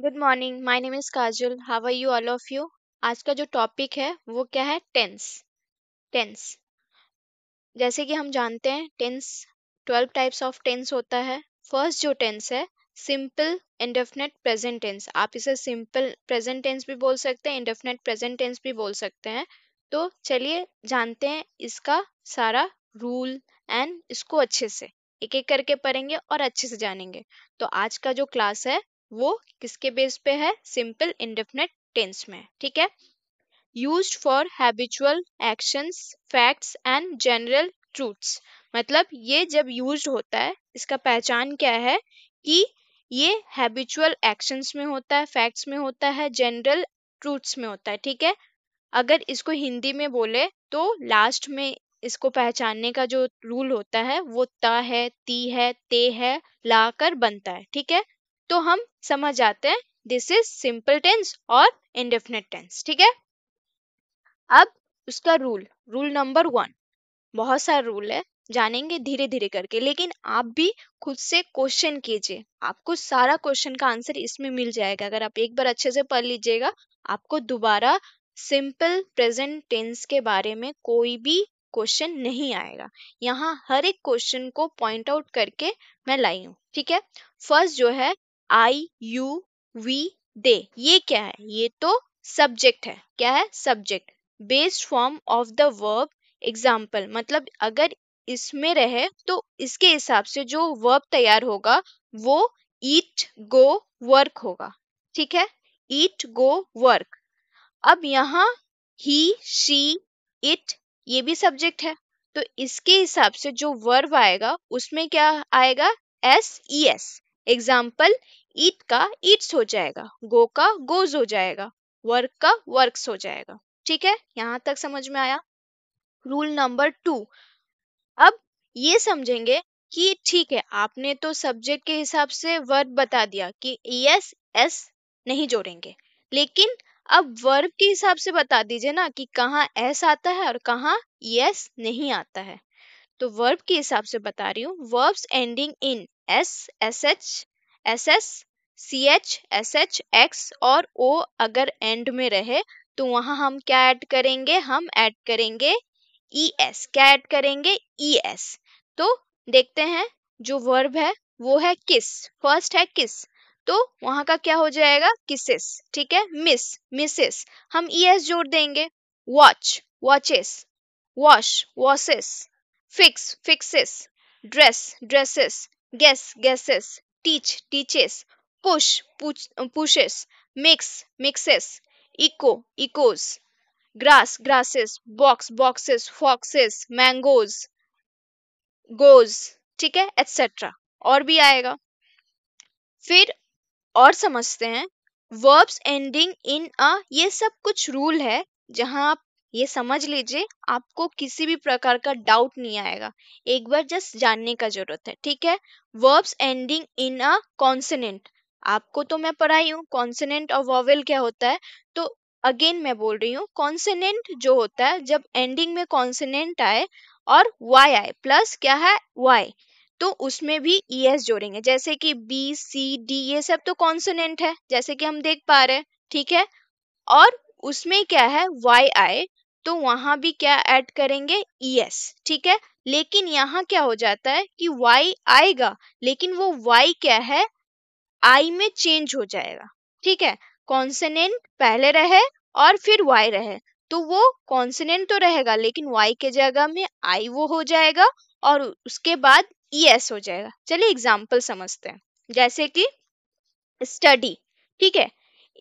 Good morning, my name is Kajal. How are you all of you. आज का जो topic है वो क्या है? टेंस। जैसे कि हम जानते हैं टेंस 12 टाइप्स ऑफ टेंस होता है। फर्स्ट जो टेंस है, सिंपल इंडेफिनिट प्रेजेंट टेंस। आप इसे सिंपल प्रेजेंट टेंस भी बोल सकते हैं, इंडेफिनिट प्रेजेंट टेंस भी बोल सकते हैं। तो चलिए जानते हैं इसका सारा रूल एंड इसको अच्छे से एक एक करके पढ़ेंगे और अच्छे से जानेंगे। तो आज का जो क्लास है वो किसके बेस पे है? सिंपल इंडेफिनिट टेंस में। ठीक है। used for habitual actions, facts and general truths। मतलब ये जब यूज्ड होता है, इसका पहचान क्या है कि ये हैबिचुअल एक्शंस में होता है, फैक्ट्स में होता है, जनरल ट्रूथ्स में होता है। ठीक है। अगर इसको हिंदी में बोले तो लास्ट में इसको पहचानने का जो रूल होता है वो त है, ती है, ते है, ला कर बनता है। ठीक है। तो हम समझ जाते हैं दिस इज सिंपल टेंस और इंडेफिनिट टेंस। ठीक है। अब उसका रूल नंबर 1। बहुत सारे रूल है, जानेंगे धीरे धीरे करके, लेकिन आप भी खुद से क्वेश्चन कीजिए। आपको सारा क्वेश्चन का आंसर इसमें मिल जाएगा। अगर आप एक बार अच्छे से पढ़ लीजिएगा, आपको दोबारा सिंपल प्रेजेंट टेंस के बारे में कोई भी क्वेश्चन नहीं आएगा। यहाँ हर एक क्वेश्चन को पॉइंट आउट करके मैं लाई हूँ। ठीक है। फर्स्ट जो है आई, यू, वी, दे, ये क्या है? ये तो सब्जेक्ट है। क्या है? Subject. Based form of the verb example. मतलब अगर इसमें रहे तो इसके हिसाब से जो वर्ब तैयार होगा वो ईट, गो, वर्क होगा। ठीक है। ईट, गो, वर्क। अब यहाँ ही, शी, इट, ये भी सब्जेक्ट है। तो इसके हिसाब से जो वर्ब आएगा उसमें क्या आएगा? एस, ई, एस। एग्जाम्पल, ईट का ईट्स हो जाएगा, गो का गोज हो जाएगा, वर्क का वर्क्स हो जाएगा। ठीक है। यहां तक समझ में आया? Rule number 2। अब ये समझेंगे कि ठीक है, आपने तो सब्जेक्ट के हिसाब से वर्ब बता दिया कि एस एस नहीं जोड़ेंगे, लेकिन अब वर्ब के हिसाब से बता दीजिए ना कि कहाँ एस आता है और कहाँ एस नहीं आता है। तो वर्ब के हिसाब से बता रही हूँ। Verbs ending in S, S H, S S, C H, S H, X और ओ अगर एंड में रहे तो वहां हम क्या ऐड करेंगे? हम ऐड करेंगे ई एस। क्या ऐड करेंगे? E S. तो देखते हैं, जो वर्ब है वो है किस। फर्स्ट है किस, तो वहां का क्या हो जाएगा? किसेस। ठीक है। मिस, मिसेस, हम ई एस जोड़ देंगे। Watch, watches, wash, washes, fix, fixes, dress, dresses, guess, guesses, teach, teaches, push, pushes, mix, mixes, echo, echoes, grass, grasses, box, boxes, foxes, mangoes, goes। ठीक है, etc। और भी आएगा। फिर और समझते हैं verbs ending in a। ये सब कुछ रूल है जहां आप ये समझ लीजिए, आपको किसी भी प्रकार का डाउट नहीं आएगा। एक बार जस्ट जानने का जरूरत है। ठीक है। verbs ending in a consonant। आपको तो मैं पढ़ाई हूँ कॉन्सोनेंट और वॉवेल क्या होता है। तो अगेन मैं बोल रही हूँ, कॉन्सोनेंट जो होता है जब एंडिंग में कॉन्सोनेंट आए और वाई आए, प्लस क्या है? वाई, तो उसमें भी ई एस जोड़ेंगे। जैसे कि बी, सी, डी, ये सब तो कॉन्सोनेंट है जैसे कि हम देख पा रहे हैं। ठीक है। और उसमें क्या है? वाई आए तो वहां भी क्या ऐड करेंगे? E S. ठीक है। लेकिन यहाँ क्या हो जाता है कि वाई आएगा, लेकिन वो वाई क्या है? आई में चेंज हो जाएगा। ठीक है। कॉन्सोनेंट पहले रहे और फिर वाई रहे तो वो कॉन्सोनेंट तो रहेगा, लेकिन वाई के जगह में आई वो हो जाएगा और उसके बाद ई एस हो जाएगा। चलिए एग्जाम्पल समझते हैं। जैसे कि स्टडी। ठीक है।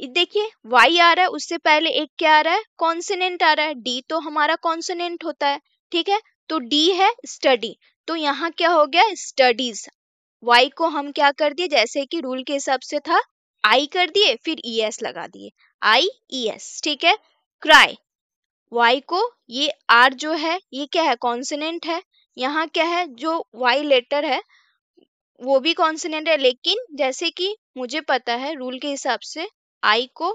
देखिए वाई आ रहा है, उससे पहले एक क्या आ रहा है? कॉन्सोनेंट आ रहा है, डी तो हमारा कॉन्सोनेंट होता है। ठीक है। तो डी है स्टडी, तो यहाँ क्या हो गया? स्टडीज। वाई को हम क्या कर दिए? जैसे कि रूल के हिसाब से था, आई कर दिए फिर ई एस लगा दिए, आई ई एस। ठीक है। क्राई, वाई को ये आर जो है ये क्या है? कॉन्सोनेंट है। यहाँ क्या है? जो वाई लेटर है वो भी कॉन्सोनेंट है, लेकिन जैसे कि मुझे पता है रूल के हिसाब से आई को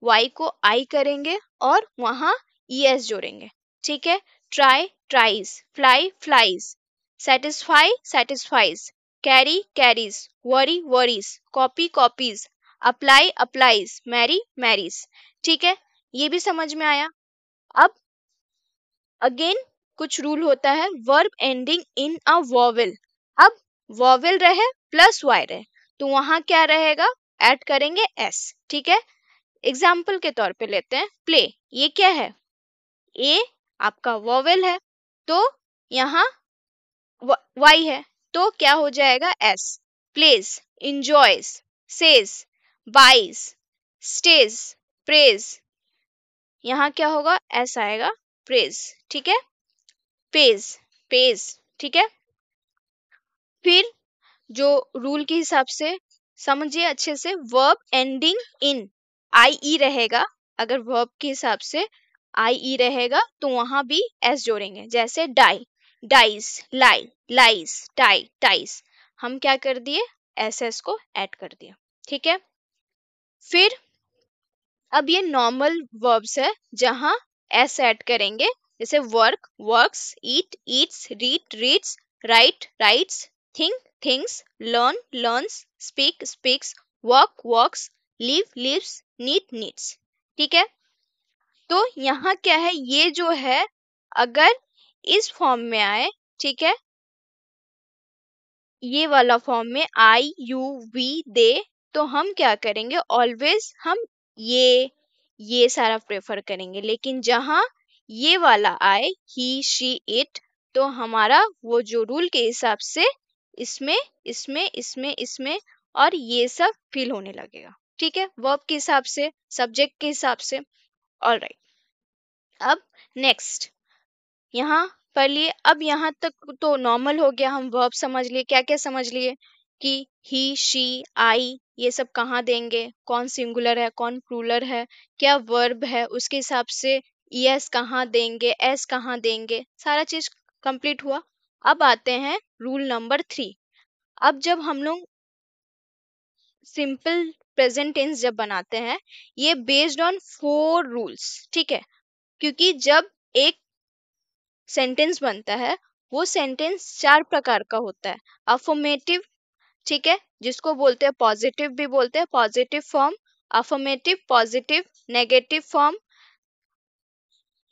वाई को आई करेंगे और वहां ई एस जोड़ेंगे। ठीक है। Try, tries, fly, flies, satisfy, satisfies, carry, carries, worry, worries, copy, copies, apply applies, marry marries. ठीक है, ये भी समझ में आया। अब अगेन कुछ रूल होता है verb ending in a vowel. अब वॉवेल रहे प्लस वाई रहे तो वहां क्या रहेगा, ऐड करेंगे एस। ठीक है, एग्जाम्पल के तौर पे लेते हैं प्ले। ये क्या है, ए आपका वॉवेल है तो यहाँ वाई है तो क्या हो जाएगा S. Plays, enjoys, says, buys, stays, prays, यहाँ क्या होगा एस आएगा, प्रेज। ठीक है, पेज, पेज। ठीक है, फिर जो रूल के हिसाब से समझिए अच्छे से, वर्ब एंडिंग इन आई ई रहेगा। अगर वर्ब के हिसाब से आई ई रहेगा तो वहां भी एस जोड़ेंगे, जैसे डाई, डाइस, लाई, लाइस, टाई, टाइस। हम क्या कर दिए, एस एस को ऐड कर दिया। ठीक है, फिर अब ये नॉर्मल वर्ब्स है जहां एस ऐड करेंगे, जैसे work, works, eat, eats, read, reads, write, writes, think, things, learn, learns, speak, speaks, work, works, live, lives, need, needs. ठीक है, तो यहाँ क्या है, ये जो है अगर इस फॉर्म में आए, ठीक है, ये वाला फॉर्म में आई यू वी दे, तो हम क्या करेंगे, ऑलवेज हम ये सारा प्रेफर करेंगे। लेकिन जहां ये वाला आए ही शी इट, तो हमारा वो जो रूल के हिसाब से इसमें इसमें इसमें इसमें और ये सब फिल होने लगेगा। ठीक है, वर्ब के हिसाब से, सब्जेक्ट के हिसाब से। ऑलराइट, अब नेक्स्ट यहाँ पढ़ लिए। अब यहाँ तक तो नॉर्मल हो गया, हम वर्ब समझ लिए, क्या क्या समझ लिए कि ही शी आई ये सब कहाँ देंगे, कौन सिंगुलर है कौन प्लूरल है, क्या वर्ब है उसके हिसाब से ईएस कहाँ देंगे, एस कहाँ देंगे, सारा चीज कंप्लीट हुआ। अब आते हैं रूल नंबर 3। अब जब हम लोग सिंपल प्रेजेंट टेंस जब बनाते हैं, ये बेस्ड ऑन 4 रूल्स। ठीक है, क्योंकि जब एक सेंटेंस बनता है वो सेंटेंस 4 प्रकार का होता है। अफर्मेटिव, ठीक है, जिसको बोलते हैं पॉजिटिव भी बोलते हैं, positive form, affirmative, positive, negative form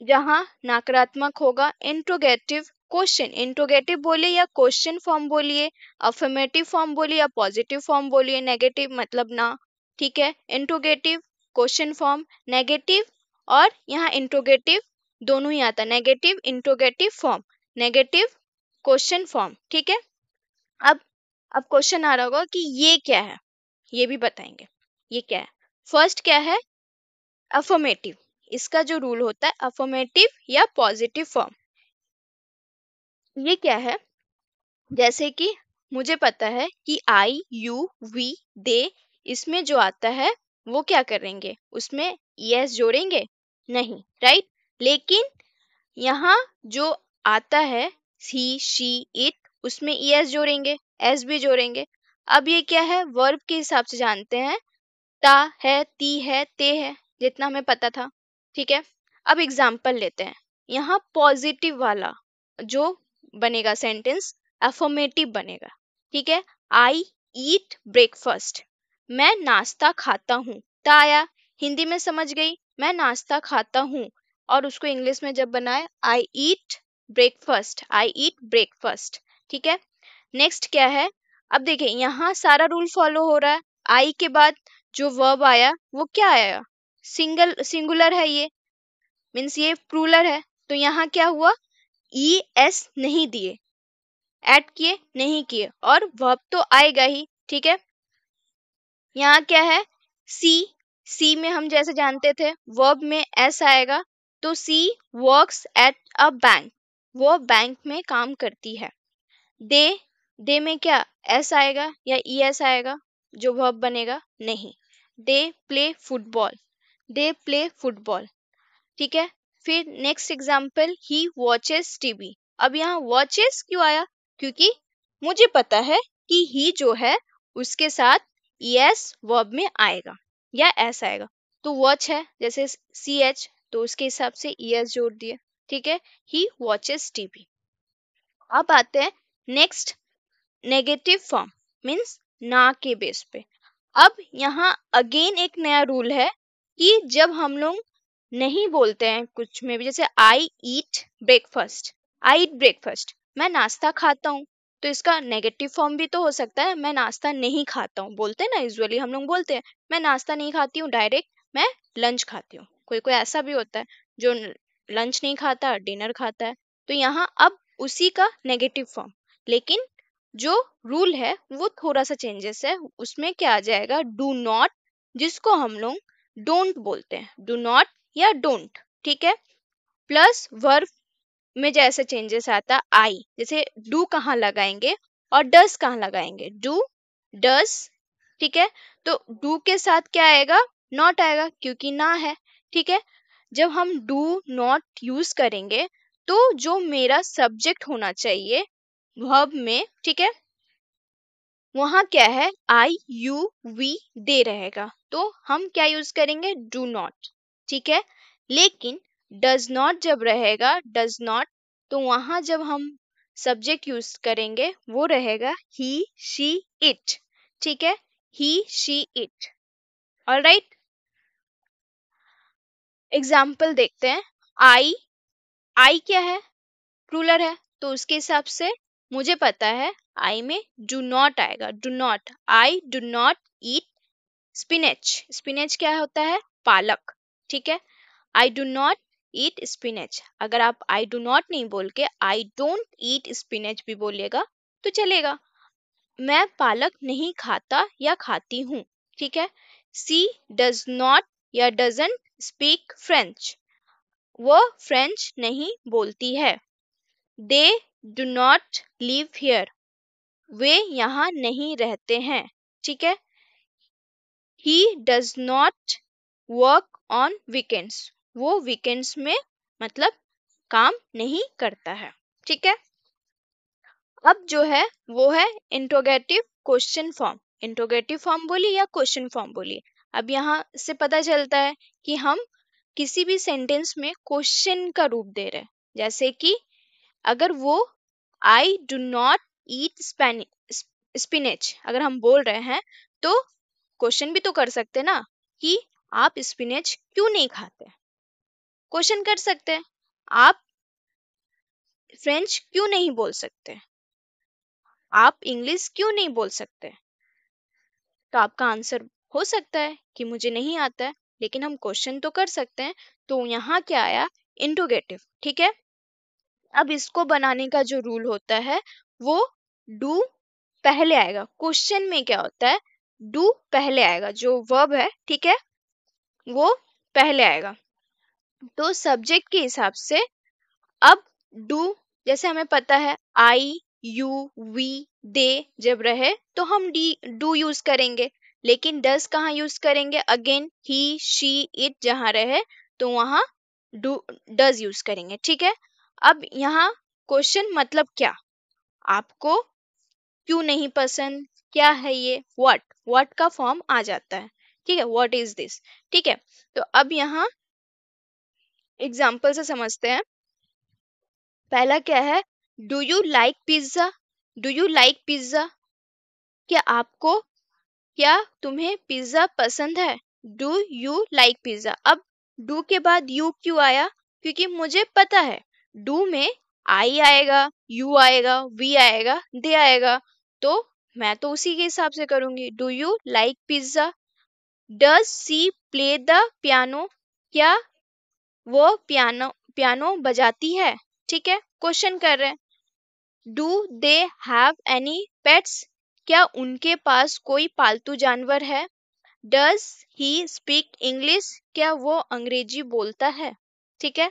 जहां नकारात्मक होगा, इंट्रोगेटिव, क्वेश्चन, इंट्रोगेटिव बोलिए या क्वेश्चन फॉर्म बोलिए, अफर्मेटिव फॉर्म बोलिए या पॉजिटिव फॉर्म बोलिए, नेगेटिव मतलब ना। ठीक है, इंट्रोगेटिव, क्वेश्चन फॉर्म, नेगेटिव, और यहाँ इंट्रोगेटिव दोनों ही आता है, negative interrogative form, negative question form. ठीक है, अब अब क्वेश्चन आ रहा होगा कि ये क्या है, ये भी बताएंगे ये क्या है। फर्स्ट क्या है, अफर्मेटिव। इसका जो रूल होता है अफर्मेटिव या पॉजिटिव फॉर्म, ये क्या है, जैसे कि मुझे पता है कि आई यू वी दे, इसमें जो आता है वो क्या करेंगे, उसमें यस जोड़ेंगे नहीं, राइट। लेकिन यहाँ जो आता है ही शी इट, उसमें एस जोड़ेंगे, एस भी जोड़ेंगे। अब ये क्या है, वर्ब के हिसाब से जानते हैं, ता है, ती है, ते है, जितना हमें पता था। ठीक है, अब एग्जाम्पल लेते हैं। यहाँ पॉजिटिव वाला जो बनेगा सेंटेंस अफर्मेटिव बनेगा। ठीक है, आई ईट ब्रेकफास्ट, मैं नाश्ता खाता हूँ। ता आया, हिंदी में समझ गई, मैं नाश्ता खाता हूँ, और उसको इंग्लिश में जब बनाए आई ईट ब्रेकफास्ट, आई ईट ब्रेकफास्ट। ठीक है, नेक्स्ट क्या है, अब देखिए यहाँ सारा रूल फॉलो हो रहा है। आई के बाद जो वर्ब आया वो क्या आया, सिंगुलर है, ये मीन्स ये प्लूरल है, तो यहाँ क्या हुआ, ई एस नहीं दिए, ऐड किए नहीं किए, और वर्ब तो आएगा ही। ठीक है, यहाँ क्या है, सी, सी में हम जैसे जानते थे वर्ब में एस आएगा, तो सी वर्क्स एट अ बैंक, वो बैंक में काम करती है। दे, दे में क्या एस आएगा या ई एस आएगा जो वर्ब बनेगा, नहीं। They play football, they play football. ठीक है, फिर नेक्स्ट एग्जाम्पल, ही वॉचेस टीवी। अब यहाँ वॉचेस क्यों आया, क्योंकि मुझे पता है कि ही जो है उसके साथ यस वर्ब में आएगा या एस आएगा, तो वॉच है जैसे सी एच, तो उसके हिसाब से एस जोड़ दिए। ठीक है, ही वॉचेस टीवी। अब आते हैं नेक्स्ट, नेगेटिव फॉर्म मीन्स ना के बेस पे। अब यहाँ अगेन एक नया रूल है कि जब हम लोग नहीं बोलते हैं कुछ में भी, जैसे आई ईट ब्रेकफास्ट, आई ईट ब्रेकफास्ट, मैं नाश्ता खाता हूँ, तो इसका नेगेटिव फॉर्म भी तो हो सकता है, मैं नाश्ता नहीं खाता हूँ, बोलते हैं ना, यूजुअली हम लोग बोलते हैं मैं नाश्ता नहीं खाती हूँ, डायरेक्ट मैं लंच खाती हूँ। कोई कोई ऐसा भी होता है जो लंच नहीं खाता, डिनर खाता है, तो यहाँ अब उसी का नेगेटिव फॉर्म। लेकिन जो रूल है वो थोड़ा सा चेंजेस है, उसमें क्या आ जाएगा, डू नॉट, जिसको हम लोग डोंट बोलते हैं, डू नॉट या डोंट, ठीक है। प्लस वर्ब में जैसे चेंजेस आता, आई, जैसे डू कहाँ लगाएंगे और डस कहाँ लगाएंगे, डू डस, ठीक है। तो डू के साथ क्या आएगा, नॉट आएगा, क्योंकि ना है, ठीक है। जब हम डू नॉट यूज करेंगे तो जो मेरा सब्जेक्ट होना चाहिए वर्ब में, ठीक है, वहां क्या है, आई यू वी दे रहेगा, तो हम क्या यूज करेंगे, डू नॉट, ठीक है। लेकिन डज नॉट जब रहेगा, डज नॉट, तो वहां जब हम सब्जेक्ट यूज करेंगे वो रहेगा ही शी इट, ठीक है, ही शी इट। ऑलराइट, एग्जाम्पल देखते हैं। आई, आई क्या है, प्लूरल है, तो उसके हिसाब से मुझे पता है आई में डू नॉट आएगा, do not, I do not eat spinach, spinach क्या होता है, पालक, ठीक है। I do not eat spinach, अगर आप आई डू नॉट नहीं बोल के आई डोंट ईट स्पिनच भी बोलिएगा तो चलेगा, मैं पालक नहीं खाता या खाती हूँ, ठीक है। सी डज नॉट या डजंट स्पीक फ्रेंच, वो फ्रेंच नहीं बोलती है। They do not live here, वे यहाँ नहीं रहते हैं, ठीक है। He does not work on weekends, वो वीकेंड्स में मतलब काम नहीं करता है, ठीक है। अब जो है वो है interrogative question form, interrogative form बोलिए या क्वेश्चन फॉर्म बोलिए। अब यहाँ से पता चलता है कि हम किसी भी सेंटेंस में क्वेश्चन का रूप दे रहे हैं, जैसे कि अगर वो I do not eat spinach अगर हम बोल रहे हैं, तो क्वेश्चन भी तो कर सकते ना कि आप स्पिनच क्यों नहीं खाते, क्वेश्चन कर सकते हैं। आप फ्रेंच क्यों नहीं बोल सकते, आप इंग्लिश क्यों नहीं बोल सकते, तो आपका आंसर हो सकता है कि मुझे नहीं आता है, लेकिन हम क्वेश्चन तो कर सकते हैं। तो यहाँ क्या आया, इंट्रोगेटिव, ठीक है। अब इसको बनाने का जो रूल होता है वो डू पहले आएगा, क्वेश्चन में क्या होता है, डू पहले आएगा, जो वर्ब है, ठीक है, वो पहले आएगा। तो सब्जेक्ट के हिसाब से अब डू, जैसे हमें पता है आई यू वी दे जब रहे तो हम डी डू यूज करेंगे, लेकिन डस कहाँ यूज करेंगे, अगेन ही शी इट जहां रहे तो वहां डू डज यूज करेंगे, ठीक है। अब यहाँ क्वेश्चन मतलब क्या, आपको क्यों नहीं पसंद, क्या है ये, व्हाट का फॉर्म आ जाता है, ठीक है, व्हाट इज दिस, ठीक है। तो अब यहाँ एग्जाम्पल से समझते हैं। पहला क्या है, do you like pizza, do you like pizza, क्या आपको, क्या तुम्हें पिज्जा पसंद है, डू यू लाइक पिज्जा। अब डू के बाद यू क्यों आया, क्योंकि मुझे पता है डू में आई आएगा, यू आएगा, वी आएगा, दे आएगा, तो मैं तो उसी के हिसाब से करूंगी, do you like pizza. Does C play the piano, क्या वो पियानो पियानो बजाती है, ठीक है, क्वेश्चन कर रहे हैं। Do they have any pets, क्या उनके पास कोई पालतू जानवर है। डज ही स्पीक इंग्लिश, क्या वो अंग्रेजी बोलता है, ठीक है।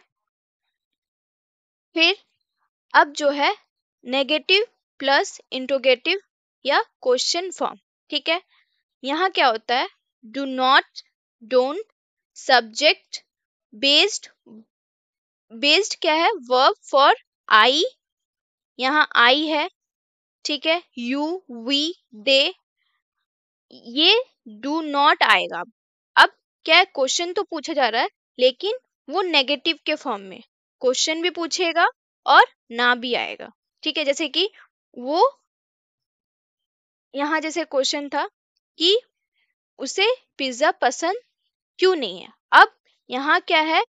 फिर अब जो है नेगेटिव प्लस इंट्रोगेटिव या क्वेश्चन फॉर्म, ठीक है। यहाँ क्या होता है, do not, don't, subject, based, based क्या है, वर्ब फॉर आई, यहाँ आई है, ठीक है, यू वी दे, ये डू नॉट आएगा। अब क्या है, क्वेश्चन तो पूछा जा रहा है लेकिन वो नेगेटिव के फॉर्म में, क्वेश्चन भी पूछेगा और ना भी आएगा, ठीक है। जैसे कि वो यहाँ जैसे क्वेश्चन था कि उसे पिज्जा पसंद क्यों नहीं है। अब यहाँ क्या है,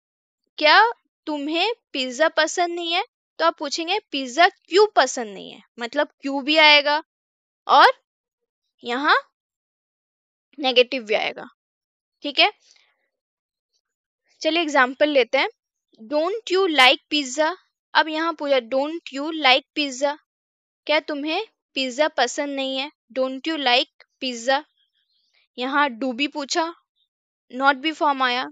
क्या तुम्हें पिज्जा पसंद नहीं है, तो आप पूछेंगे पिज्जा क्यों पसंद नहीं है, मतलब क्यों भी आएगा और यहाँ नेगेटिव भी आएगा। ठीक है, चलिए एग्जाम्पल लेते हैं। Don't you like pizza. अब यहाँ पूछा डोंट यू लाइक पिज्जा, क्या तुम्हें पिज्जा पसंद नहीं है, डोंट यू लाइक पिज्जा। यहाँ डू भी पूछा, नॉट भी फॉर्म आया,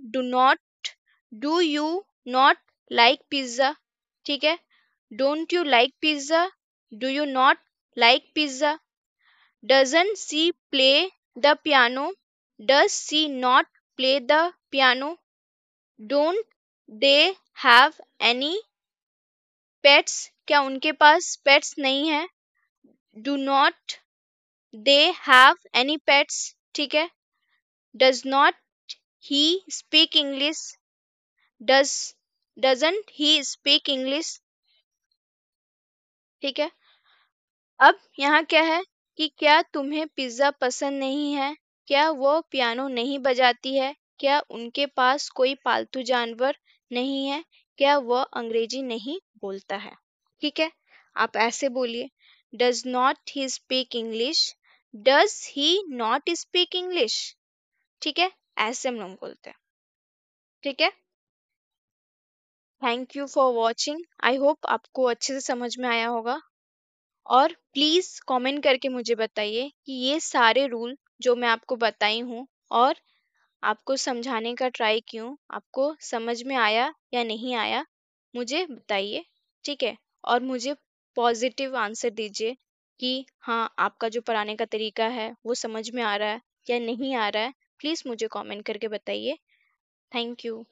do you not like pizza. ठीक है, don't you like pizza, do you not like pizza. Doesn't C play the piano, does she not play the piano. Don't they have any pets, क्या उनके पास pets नहीं है, do not they have any pets. ठीक है, does not he speak English, does doesn't he speak English. ठीक है, अब यहाँ क्या है कि क्या तुम्हें पिज्जा पसंद नहीं है, क्या वो पियानो नहीं बजाती है, क्या उनके पास कोई पालतू जानवर नहीं है, क्या वह अंग्रेजी नहीं बोलता है। ठीक है, आप ऐसे बोलिए, does not he speak English, does he not speak English. ठीक है, ऐसे हम लोग बोलते हैं। ठीक है, thank you for watching. I hope आपको अच्छे से समझ में आया होगा। और प्लीज कमेंट करके मुझे बताइए कि ये सारे रूल जो मैं आपको बताई हूँ और आपको समझाने का ट्राई की हूँ, आपको समझ में आया या नहीं आया, मुझे बताइए। ठीक है, और मुझे पॉजिटिव आंसर दीजिए कि हाँ आपका जो पढ़ाने का तरीका है वो समझ में आ रहा है या नहीं आ रहा है। प्लीज मुझे कमेंट करके बताइए। Thank you.